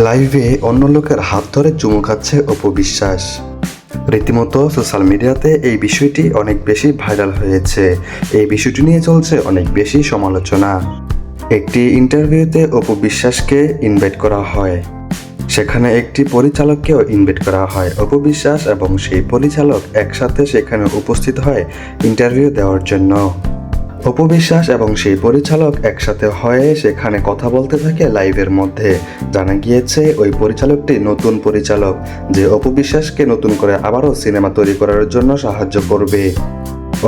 লাইভে অন্য লোকের হাত ধরে চুমু খাচ্ছে অপু বিশ্বাস। রীতিমতো সোশ্যাল মিডিয়াতে এই বিষয়টি অনেক বেশি ভাইরাল হয়েছে। এই বিষয়টি নিয়ে চলছে অনেক বেশি সমালোচনা। একটি ইন্টারভিউতে অপু বিশ্বাসকে ইনভাইট করা হয়, সেখানে একটি পরিচালককেও ইনভাইট করা হয়। অপু বিশ্বাস এবং সেই পরিচালক একসাথে সেখানে উপস্থিত হয় ইন্টারভিউ দেওয়ার জন্য। অপু বিশ্বাস এবং সেই পরিচালক একসাথে হয়ে সেখানে কথা বলতে থাকে লাইভের মধ্যে। জানা গিয়েছে ওই পরিচালকটি নতুন পরিচালক, যে অপু বিশ্বাসকে নতুন করে আবারও সিনেমা তৈরি করার জন্য সাহায্য করবে।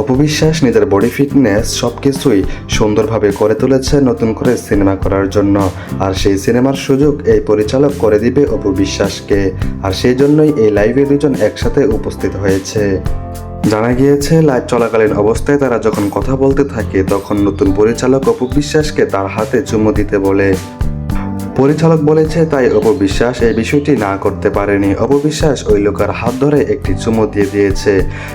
অপু বিশ্বাস নিজের বডি ফিটনেস সবকিছুই সুন্দরভাবে করে তুলেছে নতুন করে সিনেমা করার জন্য, আর সেই সিনেমার সুযোগ এই পরিচালক করে দিবে অপু বিশ্বাসকে। আর সেই জন্যই এই লাইভে দুজন একসাথে উপস্থিত হয়েছে। জানা গিয়েছে লাইভ চলাকালীন অবস্থায় তারা যখন কথা বলতে থাকে তখন নতুন পরিচালক অপু বিশ্বাসকে তার হাতে চুমু দিতে বলে। পরিচালক বলেছে তাই অপু বিশ্বাস এই বিষয়টি না করতে পারেনি। অপু বিশ্বাস ওই লোকের হাত ধরে একটি চুমু দিয়ে দিয়েছে।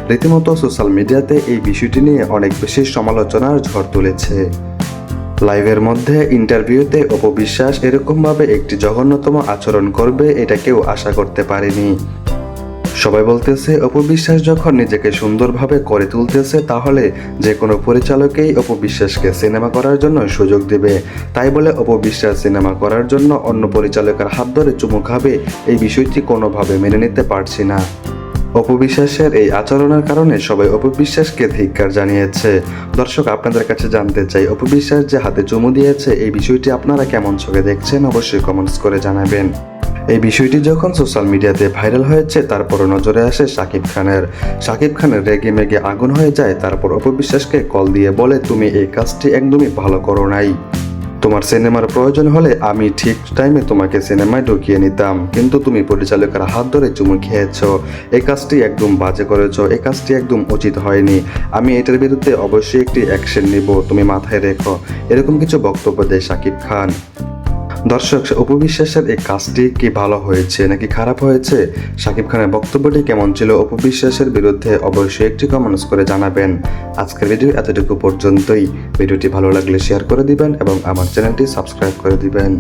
রীতিমতো সোশ্যাল মিডিয়াতে এই বিষয়টি নিয়ে অনেক বেশি সমালোচনার ঝড় তুলেছে। লাইভের মধ্যে ইন্টারভিউতে অপু বিশ্বাস এরকমভাবে একটি জঘন্যতম আচরণ করবে এটা কেউ আশা করতে পারেনি। সবাই বলতেছে অপু বিশ্বাস যখন নিজেকে সুন্দরভাবে করে তুলতেছে তাহলে যে কোনো পরিচালকেই অপু বিশ্বাসকে সিনেমা করার জন্য সুযোগ দেবে। তাই বলে অপু বিশ্বাস সিনেমা করার জন্য অন্য পরিচালকের হাত ধরে চুমু খাবে, এই বিষয়টি কোনোভাবে মেনে নিতে পারছি না। অপু বিশ্বাসের এই আচরণের কারণে সবাই অপু বিশ্বাসকে ধিক্কার জানিয়েছে। দর্শক, আপনাদের কাছে জানতে চাই অপু বিশ্বাস যে হাতে চুমু দিয়েছে এই বিষয়টি আপনারা কেমন চোখে দেখছেন অবশ্যই কমেন্টস করে জানাবেন। এই বিষয়টি যখন সোশ্যাল মিডিয়াতে ভাইরাল হয়েছে তারপর নজরে আসে শাকিব খানের রেগে মেগে আগুন হয়ে যায়। তারপর অপু বিশ্বাসকে কল দিয়ে বলে, তুমি এই কাজটি একদমই ভালো করো নাই। তোমার সিনেমার প্রয়োজন হলে আমি ঠিক টাইমে তোমাকে সিনেমায় ঢুকিয়ে নিতাম, কিন্তু তুমি পরিচালকের হাত ধরে চুমু খেয়েছো। এই কাজটি একদম বাজে করেছো, এই কাজটি একদম উচিত হয়নি। আমি এটার বিরুদ্ধে অবশ্যই একটি অ্যাকশন নিব, তুমি মাথায় রেখো। এরকম কিছু বক্তব্য দেয় শাকিব খান। দর্শক, অপু বিশ্বাসের এই কাজটি কি ভালো হয়েছে নাকি খারাপ হয়েছে? শাকিব খানের বক্তব্যটি কেমন ছিল অপু বিশ্বাসের বিরুদ্ধে অবশ্যই একটি কমেন্টস করে জানাবেন। আজকের ভিডিও এতটুকু পর্যন্তই। ভিডিওটি ভালো লাগলে শেয়ার করে দিবেন এবং আমার চ্যানেলটি সাবস্ক্রাইব করে দিবেন।